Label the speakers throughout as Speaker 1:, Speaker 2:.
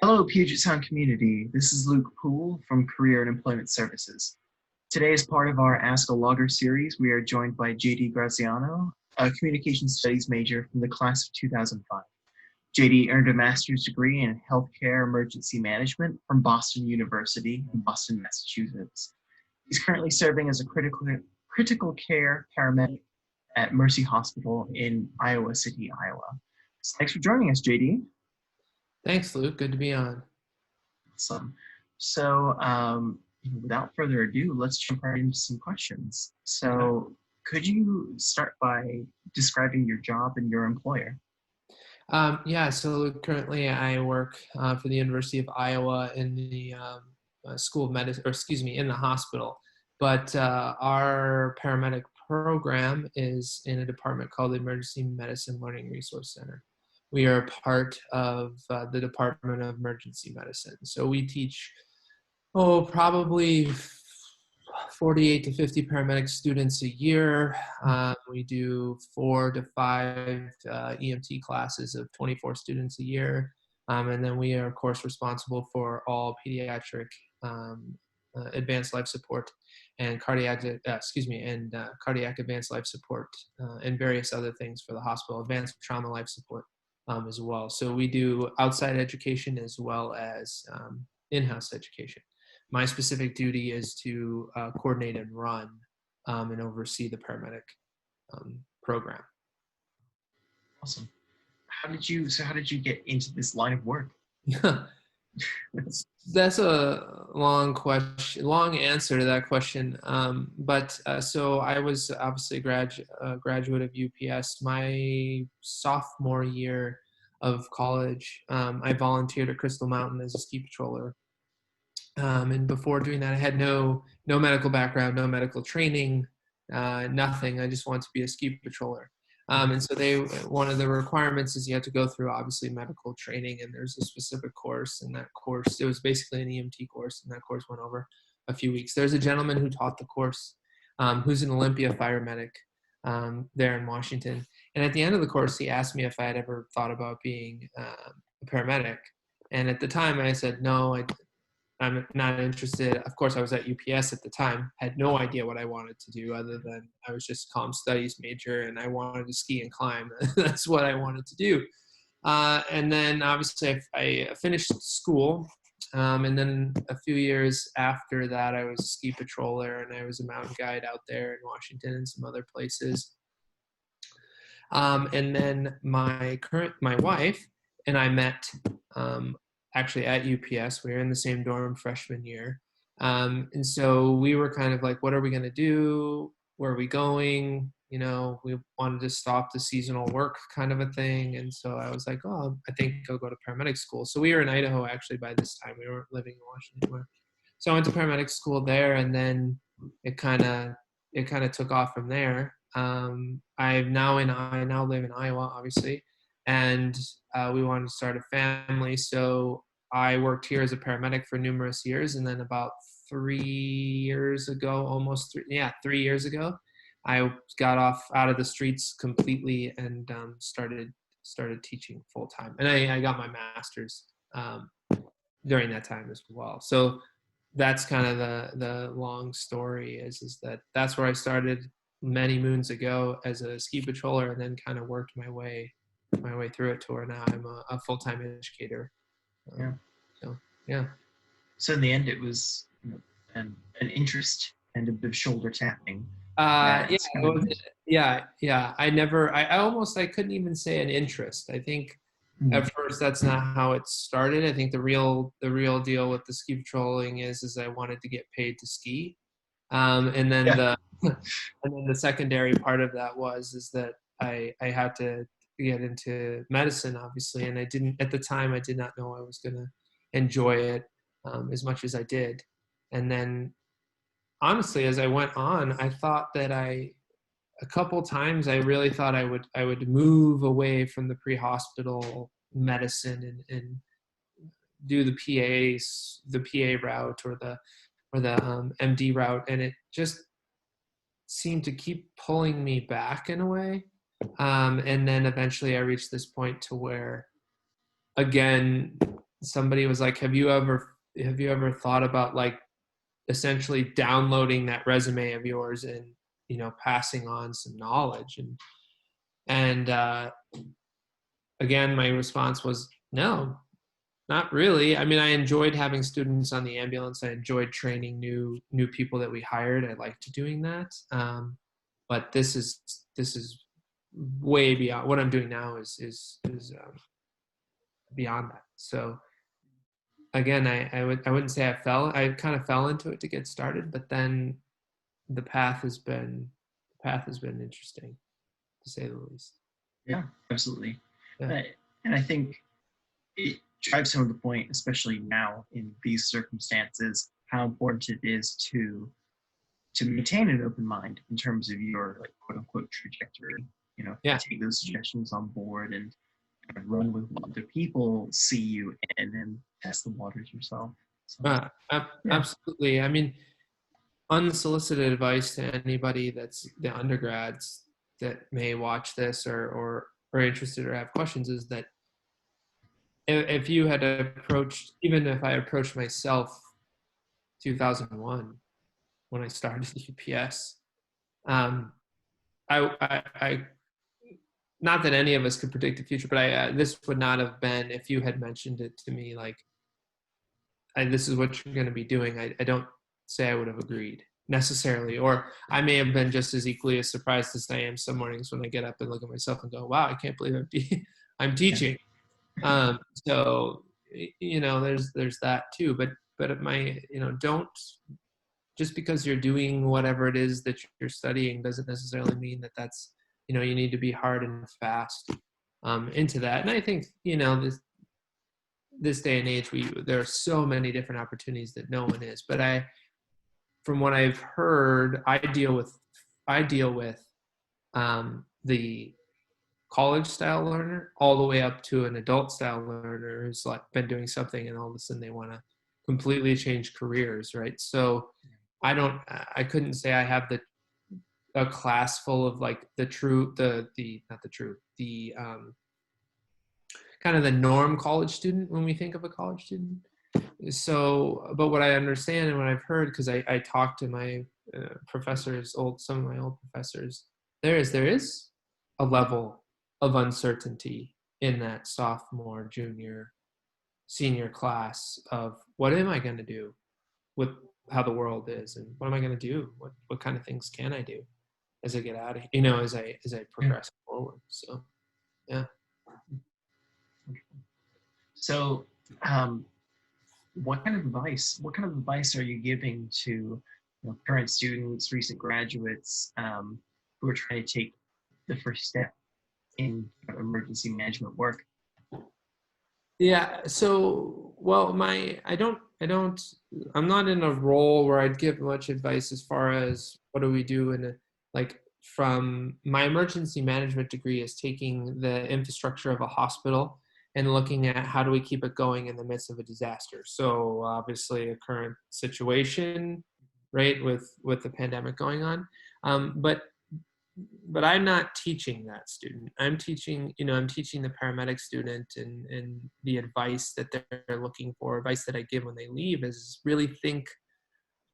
Speaker 1: Hello, Puget Sound community. This is Luke Poole from Career and Employment Services. Today, as part of our Ask a Logger series, we are joined by JD Graziano, a communication studies major from the class of 2005. JD earned a master's degree in healthcare emergency management from Boston University in Boston, Massachusetts. He's currently serving as a critical care paramedic at Mercy Hospital in Iowa City, Iowa. So thanks for joining us, JD.
Speaker 2: Thanks, Luke. Good to be on.
Speaker 1: Awesome. So without further ado, let's jump right into some questions. So could you start by describing your job and your employer?
Speaker 2: So currently I work for the University of Iowa in the School of Medicine, or excuse me, in the hospital. But our paramedic program is in a department called the Emergency Medicine Learning Resource Center. We are part of the Department of Emergency Medicine. So we teach, probably 48 to 50 paramedic students a year. We do 4 to 5 EMT classes of 24 students a year. And then we are, of course, responsible for all pediatric advanced life support and cardiac advanced life support and various other things for the hospital, advanced trauma life support as well. So we do outside education as well as in-house education. My specific duty is to coordinate and run and oversee the paramedic program.
Speaker 1: Awesome. How did you get into this line of work?
Speaker 2: That's a long answer to that question. So I was obviously a graduate of UPS. My sophomore year of college, I volunteered at Crystal Mountain as a ski patroller. And before doing that, I had no medical background, no medical training, nothing. I just wanted to be a ski patroller. And so one of the requirements is you have to go through obviously medical training, and there's a specific course. And that course, it was basically an EMT course, and that course went over a few weeks. There's a gentleman who taught the course, who's an Olympia fire medic there in Washington. And at the end of the course, he asked me if I had ever thought about being a paramedic. And at the time I said, no, I'm not interested. Of course, I was at UPS at the time, had no idea what I wanted to do other than I was just a comm studies major and I wanted to ski and climb. That's what I wanted to do. And then obviously I finished school. And then a few years after that, I was a ski patroller and I was a mountain guide out there in Washington and some other places. And then my wife and I met actually at UPS. We were in the same dorm freshman year. And so we were kind of like, what are we going to do? Where are we going? We wanted to stop the seasonal work kind of a thing. And so I was like, oh, I think I'll go to paramedic school. So we were in Idaho actually by this time. We weren't living in Washington anymore. So I went to paramedic school there, and then it kind of took off from there. I now live in Iowa, obviously. And we wanted to start a family. So I worked here as a paramedic for numerous years. And then about 3 years ago, 3 years ago, I got out of the streets completely and started teaching full time. And I got my master's during that time as well. So that's kind of the long story is that that's where I started many moons ago as a ski patroller, and then kind of worked my way through it to where now I'm a full-time educator.
Speaker 1: So in the end, it was an interest and a bit of shoulder tapping.
Speaker 2: I couldn't even say an interest. I think at first that's not how it started. I think the real deal with the ski patrolling is I wanted to get paid to ski. And then the secondary part of that is that I had to get into medicine, obviously, and at the time I did not know I was going to enjoy it as much as I did. And then honestly, as I went on, I thought that a couple times I really thought I would move away from the pre-hospital medicine and do the PA route or the MD route, and it just seemed to keep pulling me back in a way. And then eventually I reached this point to where, again, somebody was like, have you ever thought about like essentially downloading that resume of yours and, you know, passing on some knowledge? And again, my response was no, not really. I mean, I enjoyed having students on the ambulance. I enjoyed training new people that we hired. I liked doing that. But this is way beyond what I'm doing now. Is beyond that. So again, I wouldn't say I kind of fell into it to get started, but then the path has been interesting, to say the least.
Speaker 1: Yeah, absolutely.
Speaker 2: Yeah.
Speaker 1: And I think it drives home the point, especially now in these circumstances, how important it is to maintain an open mind in terms of your like quote unquote trajectory. You know,
Speaker 2: Yeah.
Speaker 1: take those suggestions on board and kind of run with what other people see you in and test the waters yourself. So, yeah.
Speaker 2: Absolutely. I mean, unsolicited advice to anybody that's the undergrads that may watch this or are interested or have questions is that if you had approached, even if I approached myself 2001 when I started UPS, um, I not that any of us could predict the future, but this would not have been if you had mentioned it to me like, this is what you're going to be doing. I don't say I would have agreed necessarily, or I may have been just as equally as surprised as I am some mornings when I get up and look at myself and go, wow, I can't believe I'm teaching. So, you know, there's that too, but don't, just because you're doing whatever it is that you're studying doesn't necessarily mean that that's, you know, you need to be hard and fast into that. And I think, you know, this day and age, there are so many different opportunities that no one is. But from what I've heard, I deal with the college style learner all the way up to an adult style learner who's like been doing something and all of a sudden they want to completely change careers, right? So I couldn't say I have a class full of like the kind of the norm college student when we think of a college student. So, but what I understand and what I've heard, because I talked to my professors, some of my old professors, there is a level of uncertainty in that sophomore, junior, senior class of what am I going to do with how the world is, and what am I going to do? What kind of things can I do as I get out of, you know, as I progress forward. So, yeah.
Speaker 1: So, what kind of advice are you giving to, you know, current students, recent graduates, who are trying to take the first step in emergency management work?
Speaker 2: Yeah. So, well, I'm not in a role where I'd give much advice as far as what do we do like from my emergency management degree is taking the infrastructure of a hospital and looking at how do we keep it going in the midst of a disaster. So obviously a current situation, right, with the pandemic going on. But I'm not teaching that student. I'm teaching the paramedic student, and the advice that they're looking for, advice that I give when they leave is really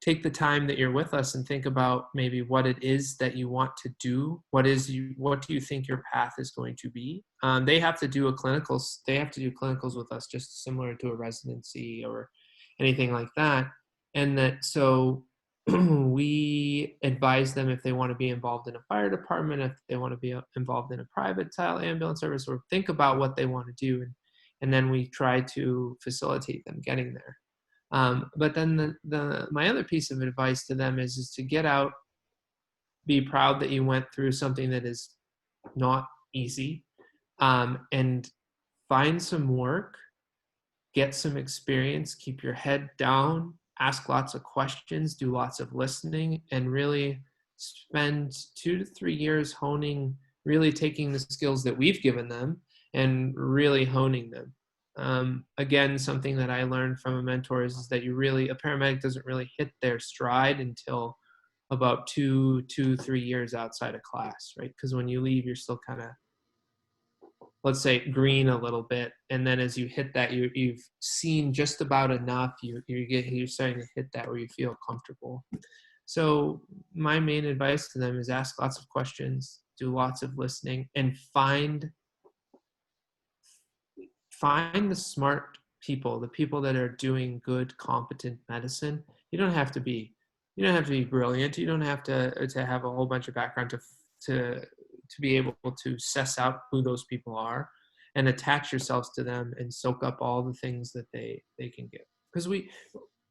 Speaker 2: take the time that you're with us and think about maybe what it is that you want to do. What do you think your path is going to be? They have to do clinicals with us, just similar to a residency or anything like that. And that, so we advise them if they want to be involved in a fire department, if they want to be involved in a private style ambulance service, or think about what they want to do. And then we try to facilitate them getting there. But then my other piece of advice to them is to get out, be proud that you went through something that is not easy, and find some work, get some experience, keep your head down, ask lots of questions, do lots of listening, and really spend 2 to 3 years honing, really taking the skills that we've given them and really honing them. Again, something that I learned from a mentor is that a paramedic doesn't really hit their stride until about 2, 3 years outside of class, right? Because when you leave, you're still kind of let's say green a little bit, and then as you hit that, you've seen just about enough. You're starting to hit that where you feel comfortable. So my main advice to them is ask lots of questions, do lots of listening, and find the smart people, the people that are doing good, competent medicine. You don't have to be brilliant. You don't have to have a whole bunch of background to be able to suss out who those people are and attach yourselves to them and soak up all the things that they can give. Because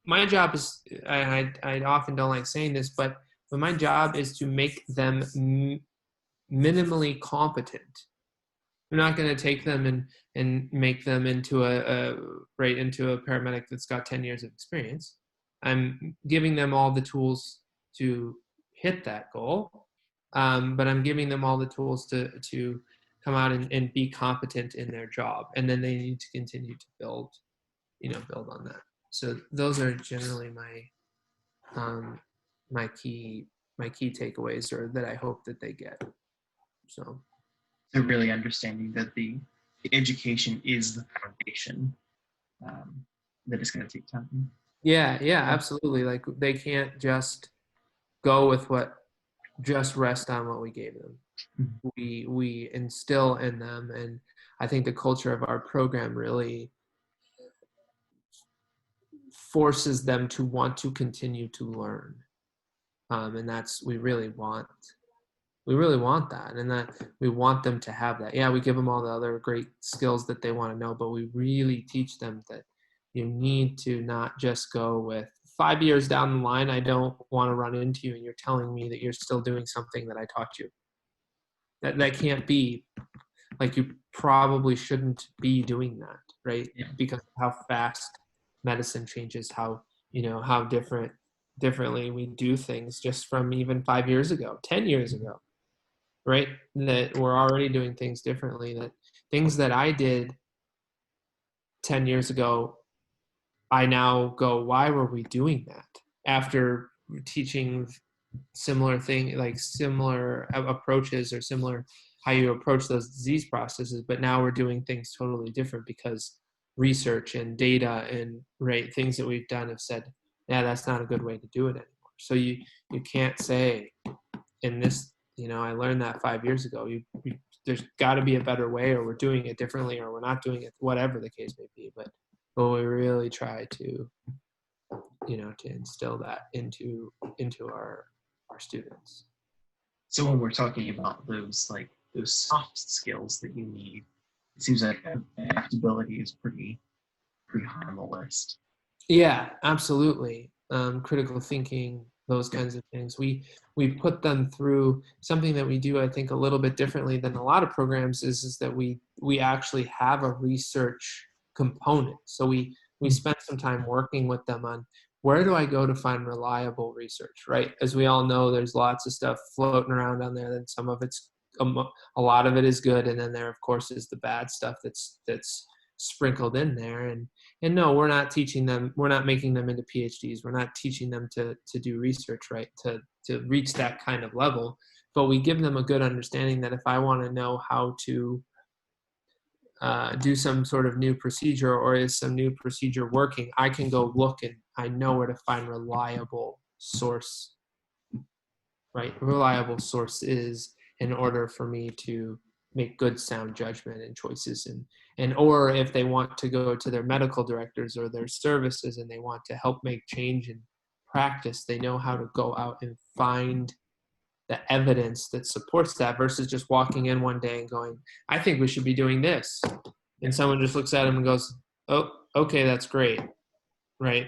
Speaker 2: my job is, I often don't like saying this, but my job is to make them minimally competent. We're not going to take them and make them into a paramedic that's got 10 years of experience. I'm giving them all the tools to hit that goal, but I'm giving them all the tools to come out and be competent in their job, and then they need to continue to build on that. So those are generally my key takeaways, or that I hope that they get. So
Speaker 1: really understanding that the education is the foundation, that it's going to take time.
Speaker 2: Yeah, absolutely. Like they can't just go with just rest on what we gave them. Mm-hmm. We instill in them, and I think the culture of our program really forces them to want to continue to learn. And we really want that, and that we want them to have that. Yeah, we give them all the other great skills that they want to know, but we really teach them that you need to not just go with 5 years down the line, I don't want to run into you and you're telling me that you're still doing something that I taught you. That can't be. Like, you probably shouldn't be doing that, right? Yeah. Because of how fast medicine changes, how differently we do things just from even 5 years ago, 10 years ago, right? That we're already doing things differently. That things that I did 10 years ago, I now go, why were we doing that? After teaching similar approaches, or similar how you approach those disease processes, but now we're doing things totally different because research and data and things that we've done have said, yeah, that's not a good way to do it anymore. So you can't say, in this, I learned that 5 years ago. There's got to be a better way, or we're doing it differently, or we're not doing it, whatever the case may be. But we really try to instill that into our students.
Speaker 1: So when we're talking about those soft skills that you need, it seems like adaptability is pretty high on the list.
Speaker 2: Yeah, absolutely. Critical thinking, those kinds of things. We put them through something that we do, I think, a little bit differently than a lot of programs is that we actually have a research component. So we spent some time working with them on, where do I go to find reliable research, right? As we all know, there's lots of stuff floating around on there, and some of it's, a lot of it is good, and then there, of course, is the bad stuff that's sprinkled in there. And no, we're not teaching them, we're not making them into PhDs. We're not teaching them to do research, right? To reach that kind of level. But we give them a good understanding that if I want to know how to do some sort of new procedure, or is some new procedure working, I can go look, and I know where to find reliable source, right? Reliable sources, in order for me to make good, sound judgment and choices. Or if they want to go to their medical directors or their services and they want to help make change in practice, they know how to go out and find the evidence that supports that, versus just walking in one day and going, I think we should be doing this. And someone just looks at them and goes, oh, okay, that's great. Right.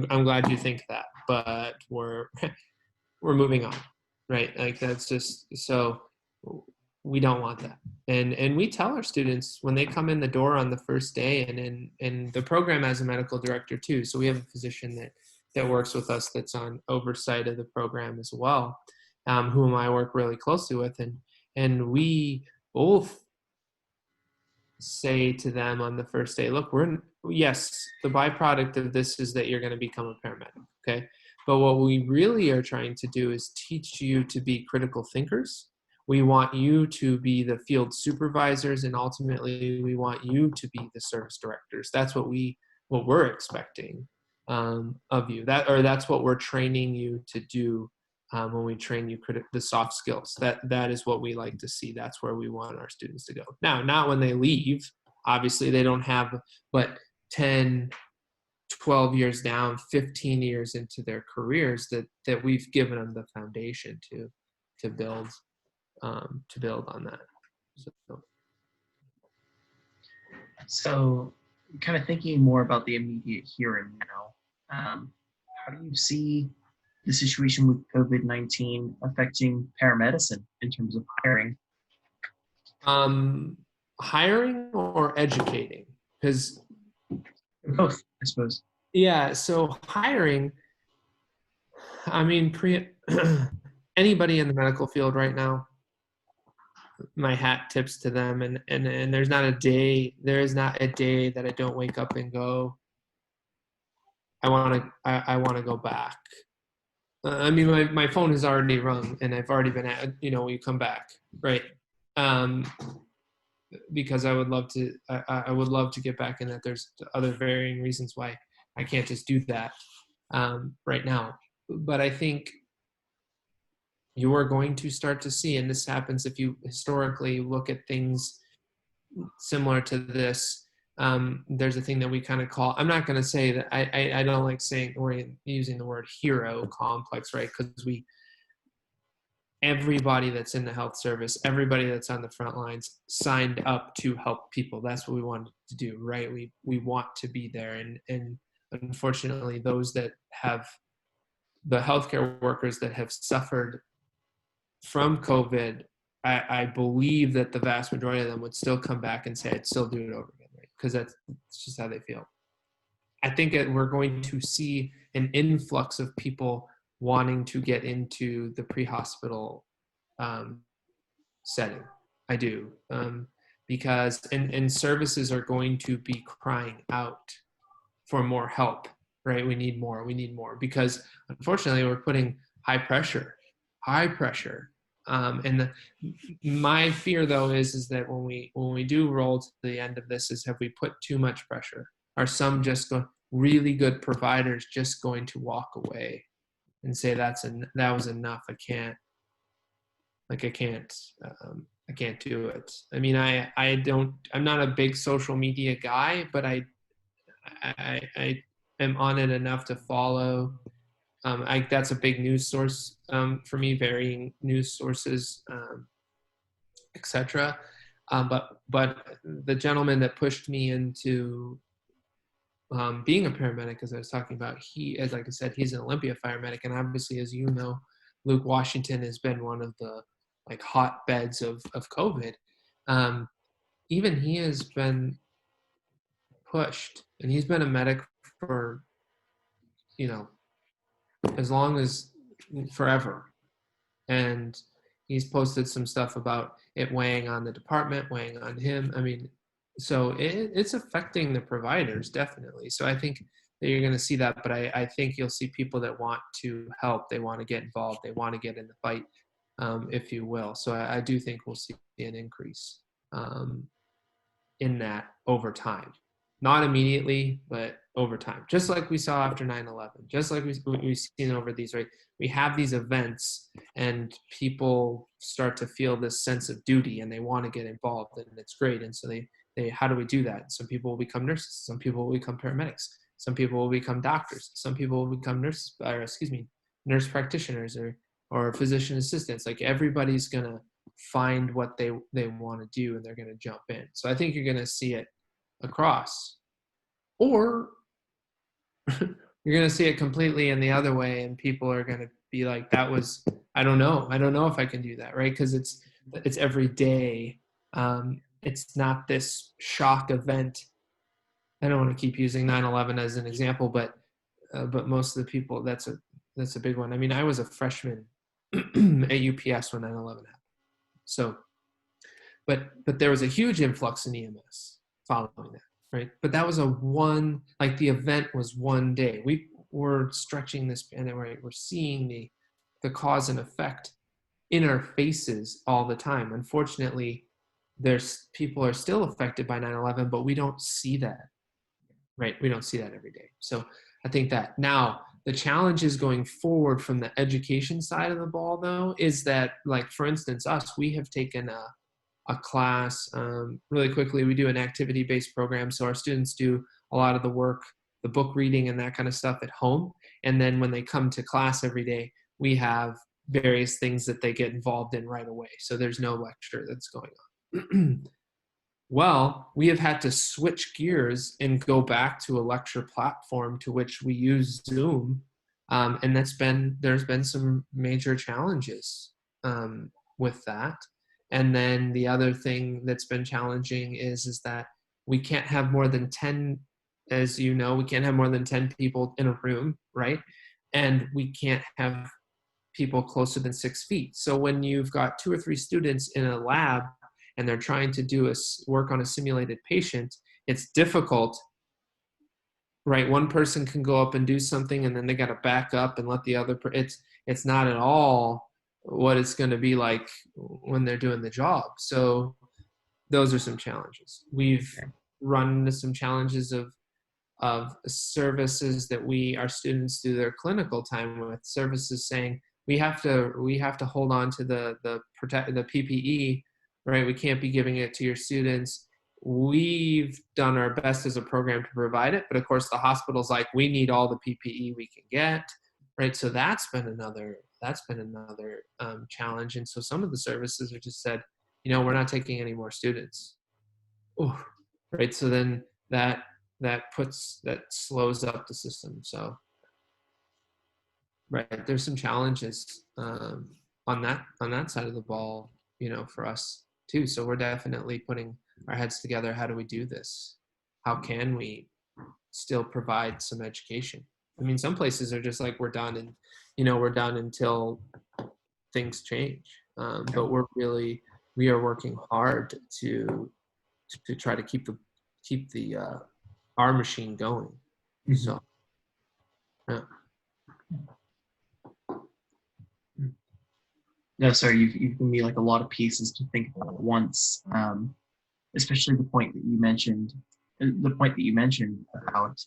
Speaker 2: I'm glad you think that, but we're moving on. Right. Like, that's just, so we don't want that. And we tell our students when they come in the door on the first day, and in the program as a medical director too. So we have a physician that works with us that's on oversight of the program as well, whom I work really closely with. And we both say to them on the first day, look, yes, the byproduct of this is that you're going to become a paramedic. Okay. But what we really are trying to do is teach you to be critical thinkers. we want you to be the field supervisors, and ultimately we want you to be the service directors. That's what we're expecting of you. That's what we're training you to do when we train you the soft skills. That is what we like to see. That's where we want our students to go. Now, not when they leave. Obviously, they don't have, but 10, 12 years down, 15 years into their careers, that we've given them the foundation to build on that.
Speaker 1: So kind of thinking more about the immediate here and now, how do you see the situation with COVID-19 affecting paramedicine in terms of hiring?
Speaker 2: Hiring or educating? Because
Speaker 1: both, I suppose.
Speaker 2: Yeah, so hiring, I mean, anybody in the medical field right now, my hat tips to them, and there is not a day that I don't wake up and go, I want to go back. I mean, my phone has already rung, and I've already been at, you come back, right? Because I would love to get back in that. There's other varying reasons why I can't just do that right now. But I think you are going to start to see, and this happens if you historically look at things similar to this. There's a thing that we kind of call, I'm not going to say that, I don't like saying or using the word hero complex, right? Because everybody that's in the health service, everybody that's on the front lines signed up to help people. That's what we wanted to do, right? We want to be there. And unfortunately, those that have, the healthcare workers that have suffered from COVID, I believe that the vast majority of them would still come back and say, I'd still do it over again, right? Because that's just how they feel. I think we're going to see an influx of people wanting to get into the pre-hospital setting. I do. Because and services are going to be crying out for more help, right? We need more, because unfortunately we're putting high pressure. And my fear though is that when we do roll to the end of this, is have we put too much pressure? Are some really good providers just going to walk away and say that was enough? I can't do it. I mean, I'm not a big social media guy, but I am on it enough to follow. That's a big news source for me, varying news sources, etc. But the gentleman that pushed me into being a paramedic, as I was talking about, like I said, he's an Olympia fire medic, and obviously, as you know, Luke, Washington has been one of the hotbeds of COVID. Even he has been pushed, and he's been a medic for as long as forever, and he's posted some stuff about it weighing on the department, weighing on him. I mean, so it's affecting the providers, definitely. So I think that you're going to see that, but I think you'll see people that want to help, they want to get involved, they want to get in the fight, if you will. So I do think we'll see an increase in that over time. Not immediately, but over time. Just like we saw after 9/11, just like we've seen over these, right? We have these events and people start to feel this sense of duty and they want to get involved, and it's great. And so they how do we do that? Some people will become nurses. Some people will become paramedics. Some people will become doctors. Some people will become nurse practitioners or physician assistants. Like, everybody's going to find what they want to do, and they're going to jump in. So I think you're going to see it across, or you're going to see it completely in the other way, and people are going to be like, I don't know if I can do that, right? Because it's every day. It's not this shock event. I don't want to keep using 9/11 as an example, but most of the people, that's a big one. I mean, I was a freshman at UPS when 9/11 happened. So, but there was a huge influx in EMS following that, right? But that was the event was one day. We were stretching this, and we're seeing the cause and effect in our faces all the time. Unfortunately, there's people are still affected by 9/11, but we don't see that, right? We don't see that every day. So I think that now the challenges going forward from the education side of the ball, though, is that, like, for instance, we have taken a class really quickly. We do an activity-based program. So our students do a lot of the work, the book reading and that kind of stuff at home. And then when they come to class every day, we have various things that they get involved in right away. So there's no lecture that's going on. Well, we have had to switch gears and go back to a lecture platform to which we use Zoom. And there's been some major challenges with that. And then the other thing that's been challenging is that we can't have more than 10, as you know, we can't have more than 10 people in a room, right? And we can't have people closer than 6 feet. So when you've got 2 or 3 students in a lab and they're trying to do work on a simulated patient, it's difficult, right? One person can go up and do something and then they got to back up and let the other, it's not at all what it's going to be like when they're doing the job. So those are some challenges. We've run into some challenges of services that our students do their clinical time with, services saying we have to hold on to the PPE, right? We can't be giving it to your students. We've done our best as a program to provide it, but of course the hospital's like, we need all the PPE we can get, right? So that's been another challenge. And so some of the services are just said, we're not taking any more students. Ooh, right? So then that slows up the system. So, right, there's some challenges on that side of the ball, for us too. So we're definitely putting our heads together. How do we do this? How can we still provide some education? I mean, some places are just like, we're done, and we're done until things change. But we are working hard to try to keep the our machine going. Mm-hmm. So, yeah.
Speaker 1: No, sorry, you've given me like a lot of pieces to think about at once, especially the point that you mentioned about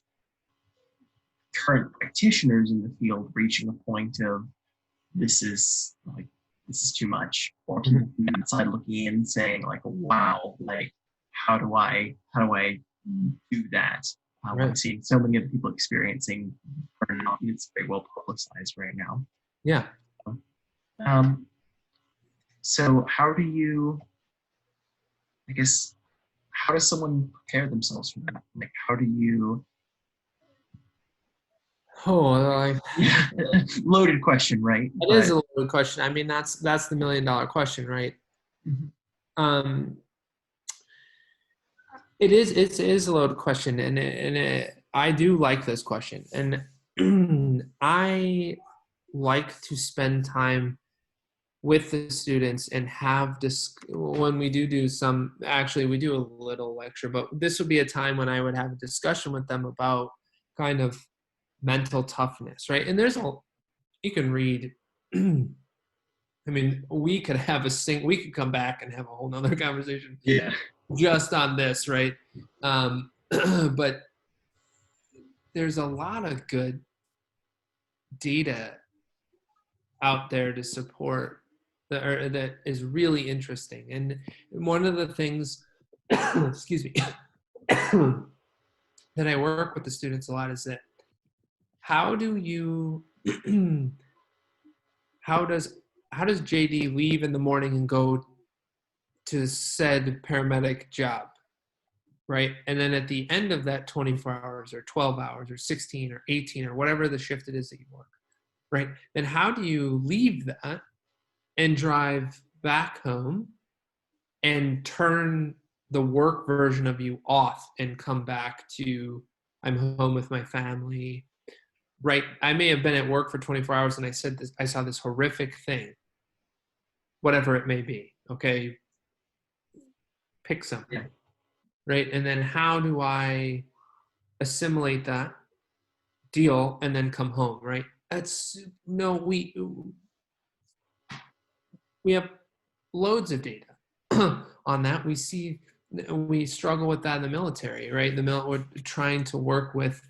Speaker 1: current practitioners in the field reaching a point of this is too much, or people from the outside looking in saying like, wow, like how do I do that?
Speaker 2: Right.
Speaker 1: I'm seeing so many other people experiencing burnout, and it's very well publicized right now.
Speaker 2: Yeah.
Speaker 1: So how does someone prepare themselves for that? Like, how do you? Loaded question, right?
Speaker 2: It is a loaded question. I mean, that's the $1 million question, right? Mm-hmm. It is a loaded question, and I do like this question, and I like to spend time with the students and have when we do some, actually we do a little lecture, but this would be a time when I would have a discussion with them about kind of mental toughness, right? And you can read, I mean, we could come back and have a whole nother conversation just on this, right? But there's a lot of good data out there to support that is really interesting. And one of the things, excuse me, that I work with the students a lot is that how does JD leave in the morning and go to said paramedic job, right? And then at the end of that 24 hours or 12 hours or 16 or 18 or whatever the shift it is that you work, right? Then how do you leave that and drive back home and turn the work version of you off and come back to, I'm home with my family, right? I may have been at work for 24 hours and I saw this horrific thing, whatever it may be, okay? Pick something, right? And then how do I assimilate that deal and then come home, right? We we have loads of data on that. We struggle with that in the military, right? We're trying to work with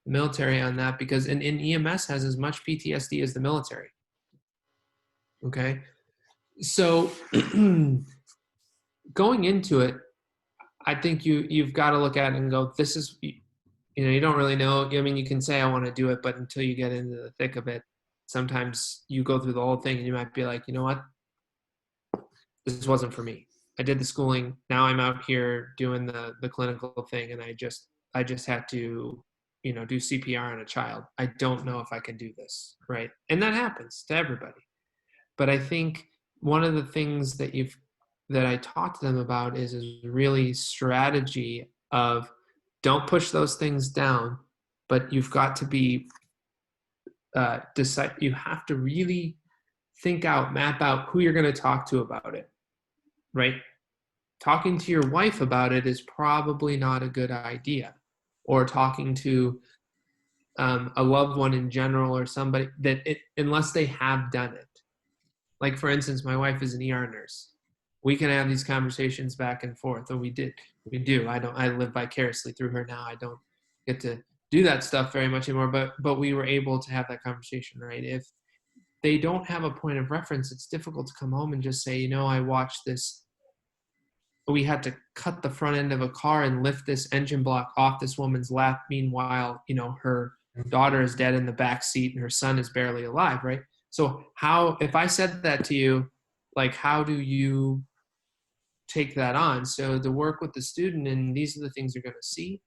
Speaker 2: the military on that because and EMS has as much PTSD as the military. Okay. So going into it, I think you've got to look at it and go, this is, you don't really know. I mean, you can say I want to do it, but until you get into the thick of it, sometimes you go through the whole thing and you might be like, you know what? This wasn't for me. I did the schooling. Now I'm out here doing the clinical thing, and I just had to, do CPR on a child. I don't know if I can do this, right? And that happens to everybody. But I think one of the things that I talk to them about is really strategy of don't push those things down, but you've got to be decide. You have to really map out who you're going to talk to about it, right? Talking to your wife about it is probably not a good idea, or talking to a loved one in general, or somebody unless they have done it. Like, for instance, my wife is an ER nurse. We can have these conversations back and forth, or we do. I live vicariously through her now. I don't get to do that stuff very much anymore, but we were able to have that conversation, right? If they don't have a point of reference, it's difficult to come home and just say, I watched this. We had to cut the front end of a car and lift this engine block off this woman's lap. Meanwhile, her daughter is dead in the back seat and her son is barely alive, right? So if I said that to you, like, how do you take that on? So to work with the student, and these are the things you're going to see.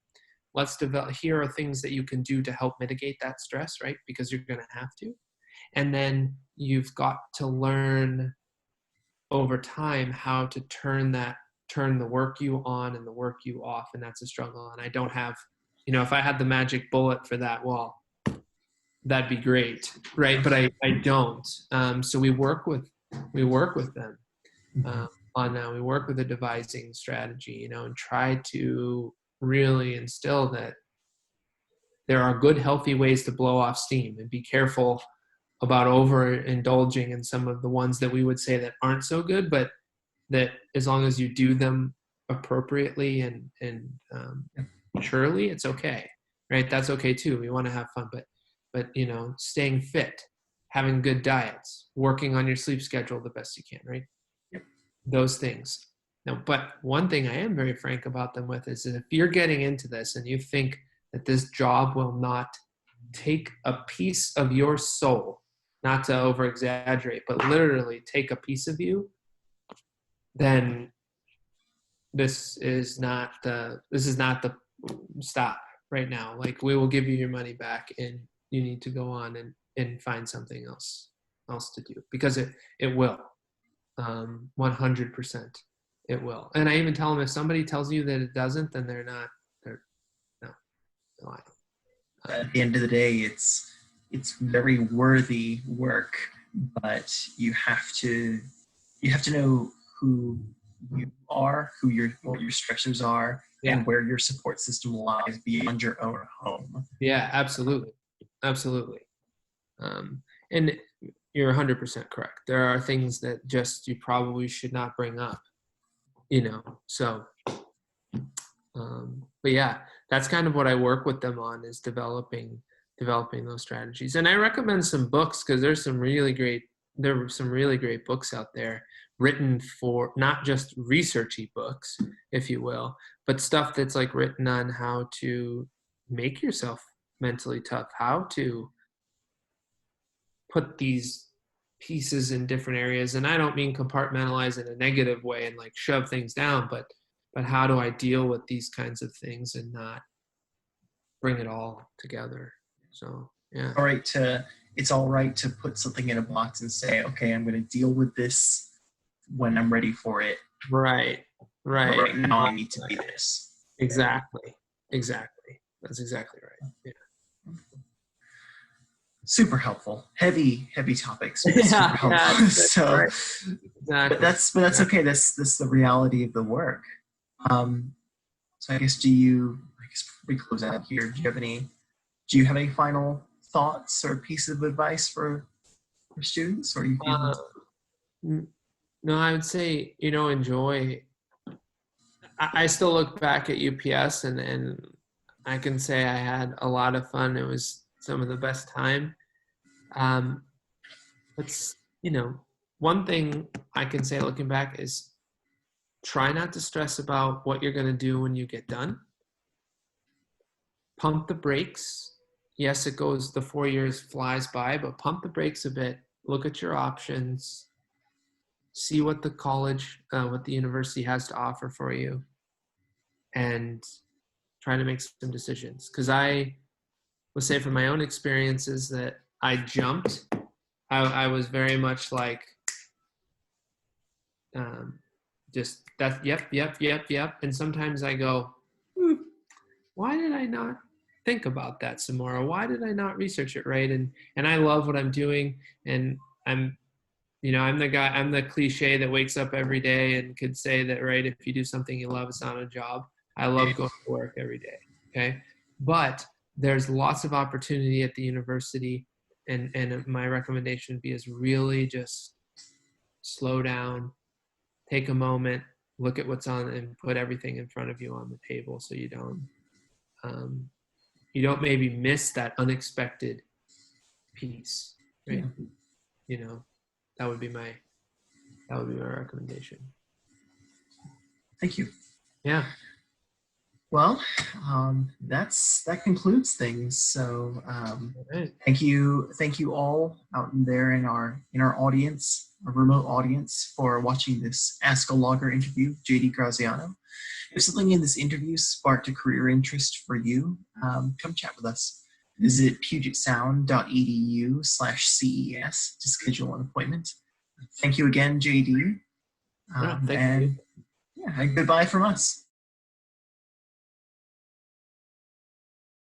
Speaker 2: Let's develop, here are things that you can do to help mitigate that stress, right? Because you're going to have to. And then you've got to learn over time how to turn the work you on and the work you off. And that's a struggle. And I don't have, if I had the magic bullet for that, well, that'd be great, right? But I don't. So we work with them on that. We work with a devising strategy, and try to really instill that there are good, healthy ways to blow off steam, and be careful about overindulging in some of the ones that we would say that aren't so good, but that as long as you do them appropriately and maturely, it's okay, right? That's okay too. We want to have fun, but staying fit, having good diets, working on your sleep schedule the best you can, right?
Speaker 1: Yep.
Speaker 2: Those things. Now, but one thing I am very frank about them with is that if you're getting into this and you think that this job will not take a piece of your soul, not to over exaggerate, but literally take a piece of you, then this is not the stop right now. Like, we will give you your money back, and you need to go on and find something else to do, because it will, 100% it will. And I even tell them, if somebody tells you that it doesn't, then they're lying.
Speaker 1: At the end of the day, it's very worthy work, but you have to know who you are, what your stressors are, and where your support system lies beyond your own home.
Speaker 2: Yeah, absolutely. And you're 100% correct. There are things that just you probably should not bring up, so but yeah, that's kind of what I work with them on, is developing those strategies. And I recommend some books, because there were some really great books out there written for not just researchy books, if you will, but stuff that's like written on how to make yourself mentally tough, how to put these pieces in different areas. And I don't mean compartmentalize in a negative way and like shove things down, but how do I deal with these kinds of things and not bring it all together? So, yeah.
Speaker 1: It's all right to put something in a box and say, okay, I'm going to deal with this when I'm ready for it.
Speaker 2: Right.
Speaker 1: But right now I need to be this.
Speaker 2: Exactly. That's exactly right. Yeah.
Speaker 1: Super helpful. Heavy topics. Super helpful.
Speaker 2: Yeah,
Speaker 1: so,
Speaker 2: right. Exactly.
Speaker 1: But that's okay. That's the reality of the work. So I guess before we close out here, do you have any final thoughts or pieces of advice for students, or you?
Speaker 2: No, I would say, enjoy. I still look back at UPS and I can say I had a lot of fun. It was some of the best time. Um, but, one thing I can say looking back is try not to stress about what you're going to do when you get done. Pump the brakes. Yes, the 4 years flies by, but pump the brakes a bit. Look at your options. See what the college, what the university has to offer for you, and try to make some decisions. Because I will say from my own experiences that I jumped. I was very much like, just that, yep. And sometimes I go, why did I not think about that some more? Or why did I not research it right? And I love what I'm doing, and I'm the cliche that wakes up every day and could say that, right, if you do something you love, it's not a job. I love going to work every day, okay? But there's lots of opportunity at the university, and my recommendation would be is really just slow down, take a moment, look at what's on, and put everything in front of you on the table so you don't maybe miss that unexpected piece, right?
Speaker 1: Yeah.
Speaker 2: That would be my recommendation.
Speaker 1: Thank you.
Speaker 2: Yeah.
Speaker 1: Well, that concludes things. So
Speaker 2: Right.
Speaker 1: thank you all out there in our audience, our remote audience, for watching this Ask a Logger interview with JD Graziano. If something in this interview sparked a career interest for you, come chat with us. Visit pugetsound.edu/CES to schedule an appointment. Thank you again, JD.
Speaker 2: Thank you.
Speaker 1: Yeah, goodbye from us.